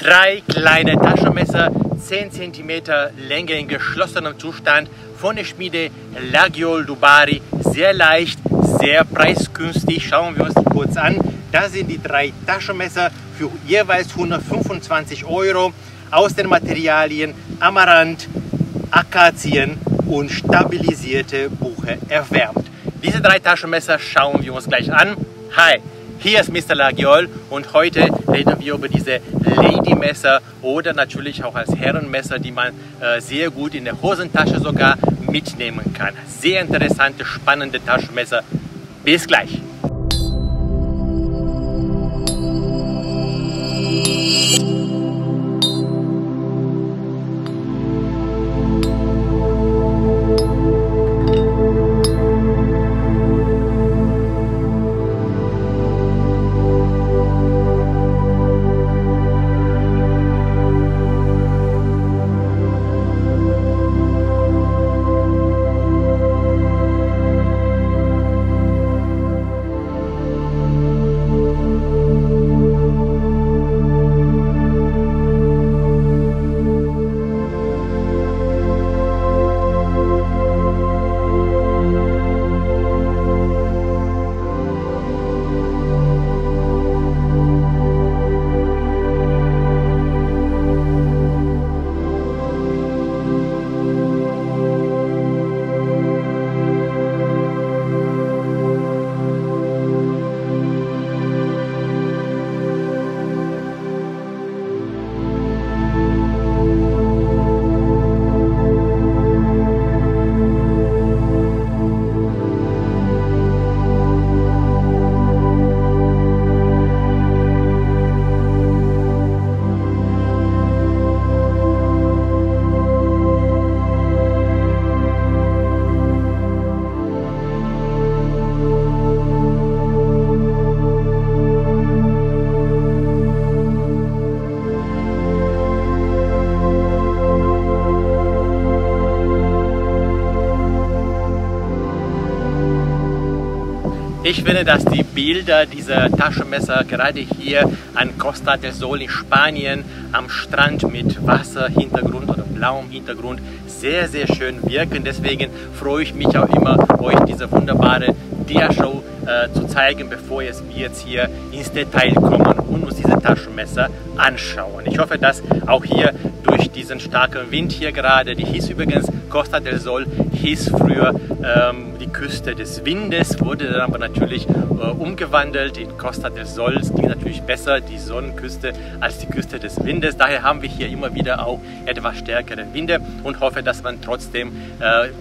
Drei kleine Taschenmesser, 10 cm Länge in geschlossenem Zustand von der Schmiede Lagiol Dubarry. Sehr leicht, sehr preisgünstig. Schauen wir uns die kurz an. Das sind die drei Taschenmesser für jeweils 125 € aus den Materialien Amaranth, Akazien und stabilisierte Buche erwärmt. Diese drei Taschenmesser schauen wir uns gleich an. Hi, hier ist Mr. Lagiol und heute reden wir über diese Lady-Messer oder natürlich auch als Herrenmesser, die man sehr gut in der Hosentasche sogar mitnehmen kann. Sehr interessante, spannende Taschenmesser. Bis gleich! Ich finde, dass die Bilder dieser Taschenmesser gerade hier an Costa del Sol in Spanien am Strand mit Wasserhintergrund oder blauem Hintergrund sehr, sehr schön wirken. Deswegen freue ich mich auch immer, euch diese wunderbare Dia-Show zu zeigen, bevor wir jetzt hier ins Detail kommen und uns diese Taschenmesser anschauen. Ich hoffe, dass auch hier durch diesen starken Wind hier gerade, die hieß übrigens Costa del Sol, hieß früher die Küste des Windes, wurde dann aber natürlich umgewandelt in Costa del Sol. Es klingt natürlich besser, die Sonnenküste, als die Küste des Windes. Daher haben wir hier immer wieder auch etwas stärkere Winde und hoffe, dass man trotzdem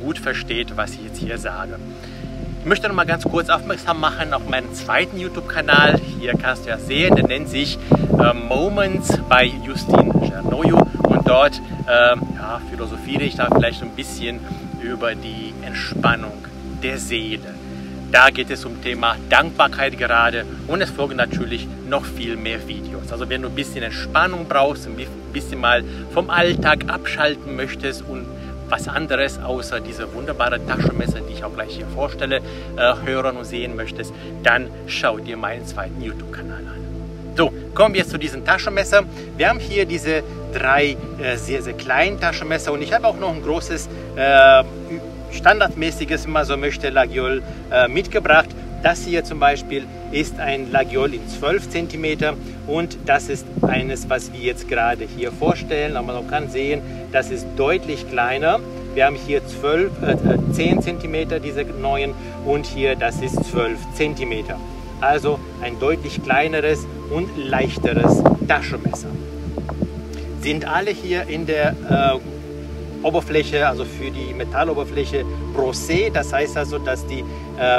gut versteht, was ich jetzt hier sage. Ich möchte noch mal ganz kurz aufmerksam machen auf meinen zweiten YouTube-Kanal. Hier kannst du ja sehen, der nennt sich Moments bei Justin Cernoiu. Und dort philosophiere ich da vielleicht ein bisschen über die Entspannung der Seele. Da geht es um Thema Dankbarkeit gerade und es folgen natürlich noch viel mehr Videos. Also wenn du ein bisschen Entspannung brauchst, ein bisschen mal vom Alltag abschalten möchtest und was anderes außer diese wunderbare Taschenmesser, die ich auch gleich hier vorstelle, hören und sehen möchtest, dann schau dir meinen zweiten YouTube-Kanal an. So, kommen wir jetzt zu diesem Taschenmesser. Wir haben hier diese drei sehr, sehr kleinen Taschenmesser und ich habe auch noch ein großes, standardmäßiges, wenn man so möchte, Lagiol mitgebracht. Das hier zum Beispiel ist ein Lagiol in 12 cm und das ist eines, was wir jetzt gerade hier vorstellen. Aber man kann sehen, das ist deutlich kleiner. Wir haben hier 10 cm diese neuen und hier das ist 12 cm. Also ein deutlich kleineres und leichteres Taschenmesser. Sind alle hier in der Oberfläche, also für die Metalloberfläche Brossé. Das heißt also, dass die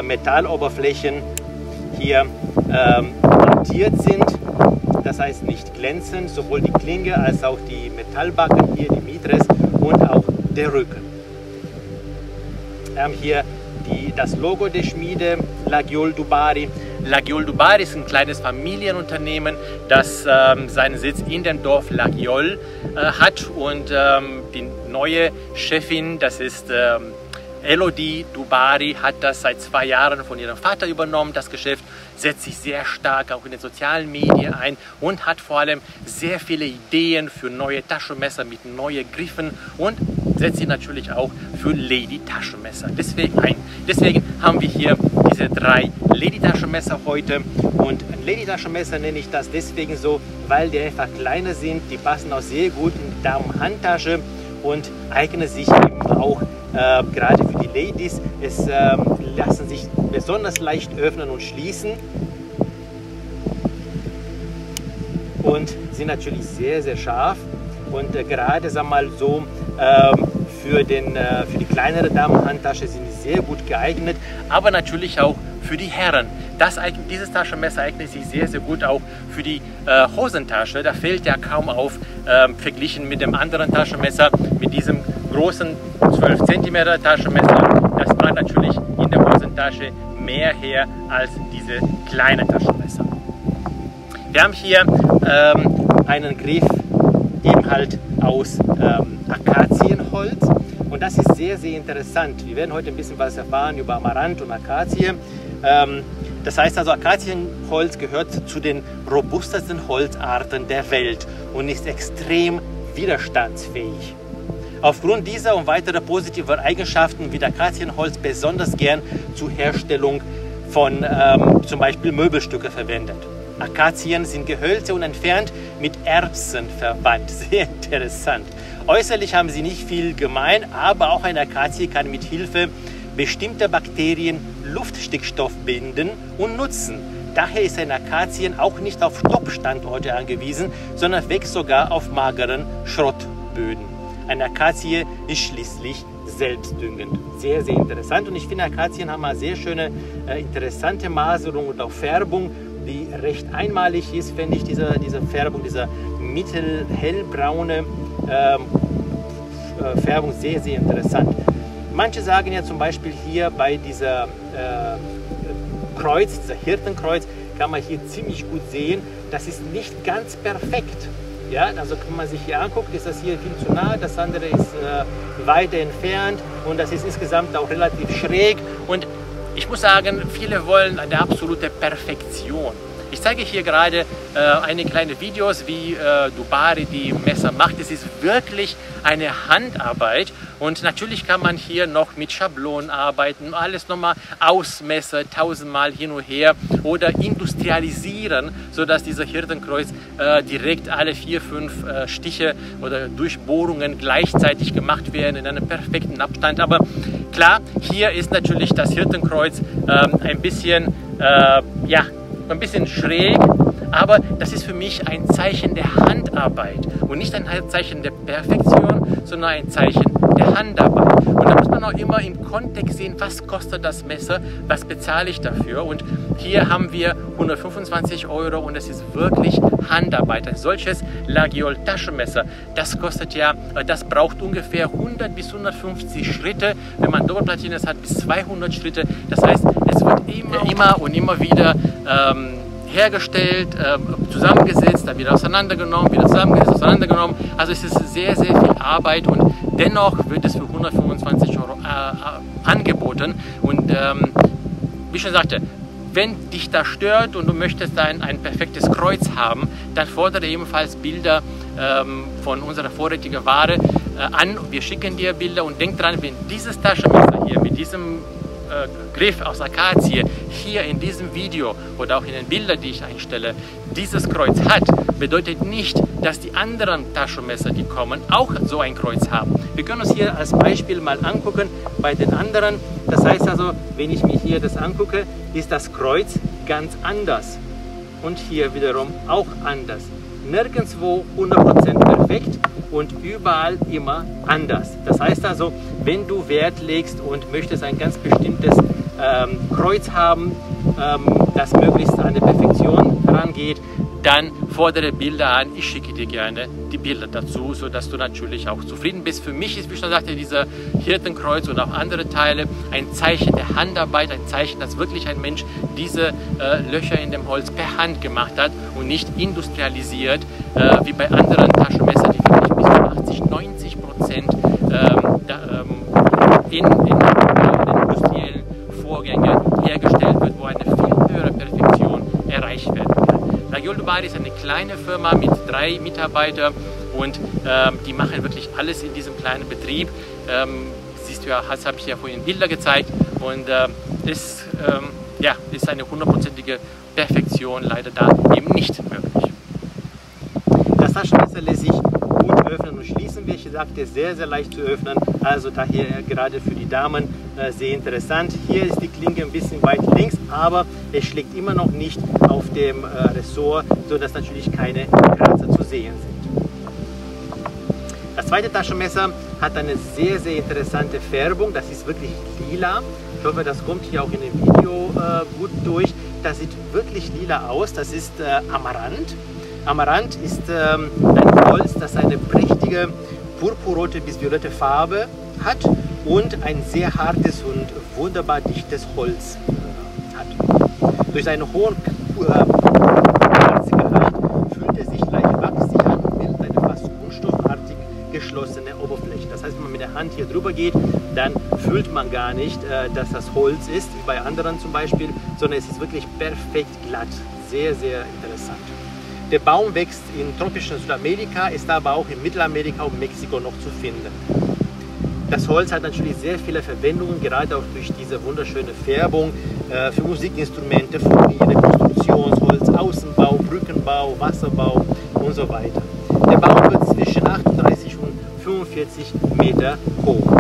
Metalloberflächen hier montiert sind. Das heißt nicht glänzend, sowohl die Klinge als auch die Metallbacken hier, die Mitres und auch der Rücken. Wir haben hier das Logo der Schmiede Lagiol Dubarry. Lagiol Dubarry ist ein kleines Familienunternehmen, das seinen Sitz in dem Dorf Lagiol hat und die neue Chefin, das ist Elodie Dubari hat das seit 2 Jahren von ihrem Vater übernommen, das Geschäft, setzt sich sehr stark auch in den sozialen Medien ein und hat vor allem sehr viele Ideen für neue Taschenmesser mit neuen Griffen und setzt sich natürlich auch für Lady-Taschenmesser ein. Deswegen haben wir hier diese 3 Lady-Taschenmesser heute und ein Lady-Taschenmesser nenne ich das deswegen so, weil die einfach kleiner sind, die passen auch sehr gut in die Daumen-Handtasche und eignen sich eben auch gerade für die Ladies. Es lassen sich besonders leicht öffnen und schließen und sind natürlich sehr, sehr scharf und gerade, sagen wir mal so, für die kleinere Damenhandtasche sind die sehr gut geeignet, aber natürlich auch für die Herren. Dieses Taschenmesser eignet sich sehr, sehr gut auch für die Hosentasche. Da fällt ja kaum auf, verglichen mit dem anderen Taschenmesser, mit diesem großen 12 cm Taschenmesser. Das macht natürlich in der Hosentasche mehr her als diese kleinen Taschenmesser. Wir haben hier einen Griff eben halt aus Akazienholz und das ist sehr, sehr interessant. Wir werden heute ein bisschen was erfahren über Amaranth und Akazie. Das heißt also, Akazienholz gehört zu den robustesten Holzarten der Welt und ist extrem widerstandsfähig. Aufgrund dieser und weiterer positiver Eigenschaften wird Akazienholz besonders gern zur Herstellung von zum Beispiel Möbelstücke verwendet. Akazien sind Gehölze und entfernt mit Erbsen verwandt. Sehr interessant. Äußerlich haben sie nicht viel gemein, aber auch eine Akazie kann mit Hilfe bestimmter Bakterien Luftstickstoff binden und nutzen. Daher ist ein Akazien auch nicht auf Stoppstandorte angewiesen, sondern wächst sogar auf mageren Schrottböden. Eine Akazie ist schließlich selbstdüngend. Sehr, sehr interessant. Und ich finde, Akazien haben eine sehr schöne, interessante Maserung und auch Färbung, die recht einmalig ist, finde ich, diese Färbung, dieser mittelhellbraune Färbung sehr, sehr interessant. Manche sagen ja zum Beispiel hier bei dieser Kreuz, dieser Hirtenkreuz, kann man hier ziemlich gut sehen, das ist nicht ganz perfekt. Ja, also wenn man sich hier anguckt, ist das hier viel zu nah, das andere ist weiter entfernt und das ist insgesamt auch relativ schräg. Und ich muss sagen, viele wollen eine absolute Perfektion. Ich zeige hier gerade einige kleine Videos, wie Dubari die Messer macht. Es ist wirklich eine Handarbeit und natürlich kann man hier noch mit Schablonen arbeiten, alles nochmal ausmessen, 1000-mal hin und her oder industrialisieren, sodass dieser Hirtenkreuz direkt alle 4, 5 Stiche oder Durchbohrungen gleichzeitig gemacht werden in einem perfekten Abstand. Aber klar, hier ist natürlich das Hirtenkreuz ein bisschen, ja, ein bisschen schräg, aber das ist für mich ein Zeichen der Handarbeit und nicht ein Zeichen der Perfektion, sondern ein Zeichen der Handarbeit. Und da muss man auch immer im Kontext sehen, was kostet das Messer, was bezahle ich dafür. Und hier haben wir 125 € und es ist wirklich Handarbeit. Ein solches Laguiole Taschenmesser, das kostet ja, das braucht ungefähr 100 bis 150 Schritte. Wenn man Doppelplatines hat, bis 200 Schritte. Das heißt, es wird immer und immer wieder hergestellt, zusammengesetzt, dann wieder auseinandergenommen, wieder zusammengesetzt, auseinandergenommen. Also es ist sehr, sehr viel Arbeit und dennoch wird es für 125 € angeboten. Und wie ich schon sagte, wenn dich das stört und du möchtest ein perfektes Kreuz haben, dann fordere ebenfalls Bilder von unserer vorrätigen Ware an. Wir schicken dir Bilder und denk dran, wenn dieses Taschenmesser hier mit diesem Griff aus Akazie hier in diesem Video oder auch in den Bildern, die ich einstelle, dieses Kreuz hat, bedeutet nicht, dass die anderen Taschenmesser, die kommen, auch so ein Kreuz haben. Wir können uns hier als Beispiel mal angucken bei den anderen. Das heißt also, wenn ich mir hier das angucke, ist das Kreuz ganz anders und hier wiederum auch anders. Nirgendwo 100% perfekt und überall immer anders. Das heißt also, wenn du Wert legst und möchtest ein ganz bestimmtes Kreuz haben, das möglichst an die Perfektion herangeht, dann fordere Bilder an. Ich schicke dir gerne die Bilder dazu, sodass du natürlich auch zufrieden bist. Für mich ist, wie ich schon sagte, dieser Hirtenkreuz und auch andere Teile ein Zeichen der Handarbeit, ein Zeichen, dass wirklich ein Mensch diese Löcher in dem Holz per Hand gemacht hat und nicht industrialisiert, wie bei anderen Taschenmessern, die wirklich bis zu 80–90% Firma ist eine kleine Firma mit 3 Mitarbeitern und die machen wirklich alles in diesem kleinen Betrieb. Siehst du ja, das habe ich ja vorhin Bilder gezeigt und ist eine hundertprozentige Perfektion leider da eben nicht möglich. Das Taschenmesser lässt sich gut öffnen und schließen. Wie ich sagte, sehr, sehr leicht zu öffnen. Also daher gerade für die Damen sehr interessant. Hier ist die Klinge ein bisschen weit links, aber es schlägt immer noch nicht auf dem Ressort, sodass natürlich keine Kratzer zu sehen sind. Das zweite Taschenmesser hat eine sehr, sehr interessante Färbung. Das ist wirklich lila. Ich hoffe, das kommt hier auch in dem Video gut durch. Das sieht wirklich lila aus. Das ist Amaranth. Amaranth ist ein Holz, das eine prächtige purpurrote bis violette Farbe hat und ein sehr hartes und wunderbar dichtes Holz hat. Durch seinen hohen Quarzgehalt fühlt es sich leicht wachsig an und bildet eine fast kunststoffartig geschlossene Oberfläche. Das heißt, wenn man mit der Hand hier drüber geht, dann fühlt man gar nicht, dass das Holz ist, wie bei anderen zum Beispiel, sondern es ist wirklich perfekt glatt. Sehr, sehr interessant. Der Baum wächst in tropischen Südamerika, ist aber auch in Mittelamerika und Mexiko noch zu finden. Das Holz hat natürlich sehr viele Verwendungen, gerade auch durch diese wunderschöne Färbung für Musikinstrumente, Fugen, Konstruktionsholz, Außenbau, Brückenbau, Wasserbau und so weiter. Der Baum wird zwischen 38 und 45 Meter hoch.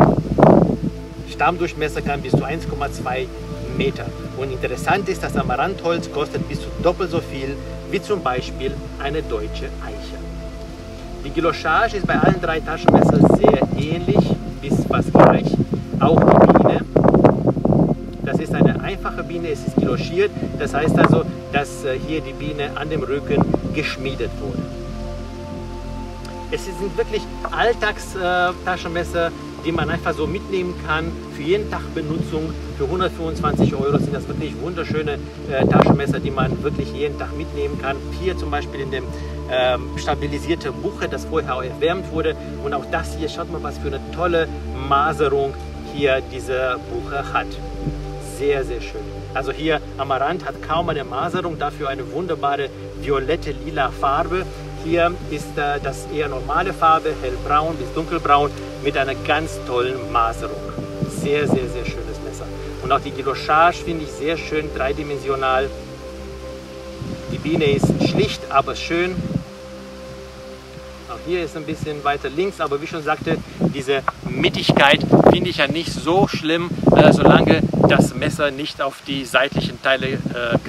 Stammdurchmesser kann bis zu 1,2 Meter. Und interessant ist, das Amaranthholz kostet bis zu doppelt so viel wie zum Beispiel eine deutsche Eiche. Die Guillochage ist bei allen 3 Taschenmessern sehr ähnlich, bis fast gleich. Auch die Biene. Das ist eine einfache Biene, es ist guillochiert. Das heißt also, dass hier die Biene an dem Rücken geschmiedet wurde. Es sind wirklich Alltagstaschenmesser, die man einfach so mitnehmen kann, für jeden Tag Benutzung. Für 125 € sind das wirklich wunderschöne Taschenmesser, die man wirklich jeden Tag mitnehmen kann. Hier zum Beispiel in dem stabilisierte Buche, das vorher auch erwärmt wurde. Und auch das hier, schaut mal, was für eine tolle Maserung hier diese Buche hat. Sehr, sehr schön. Also hier Amaranth hat kaum eine Maserung, dafür eine wunderbare violette lila Farbe. Hier ist das eher normale Farbe, hellbraun bis dunkelbraun mit einer ganz tollen Maserung. Sehr, sehr, sehr schönes Messer. Und auch die Guillochage finde ich sehr schön, dreidimensional. Die Biene ist schlicht, aber schön. Auch hier ist ein bisschen weiter links, aber wie schon sagte, diese Mittigkeit finde ich ja nicht so schlimm, solange das Messer nicht auf die seitlichen Teile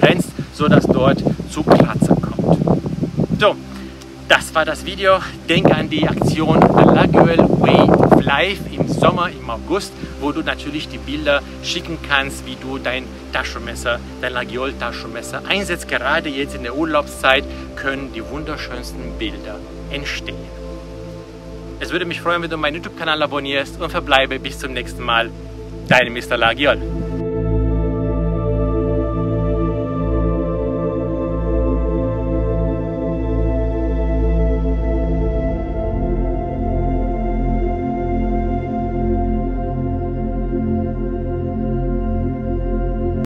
grenzt, sodass dort zu Kratzern kommt. So. Das war das Video. Denk an die Aktion Laguiole Way of Life im Sommer, im August, wo du natürlich die Bilder schicken kannst, wie du dein Taschenmesser, dein Laguiole Taschenmesser einsetzt. Gerade jetzt in der Urlaubszeit können die wunderschönsten Bilder entstehen. Es würde mich freuen, wenn du meinen YouTube-Kanal abonnierst und verbleibe bis zum nächsten Mal. Dein Mr. Laguiole.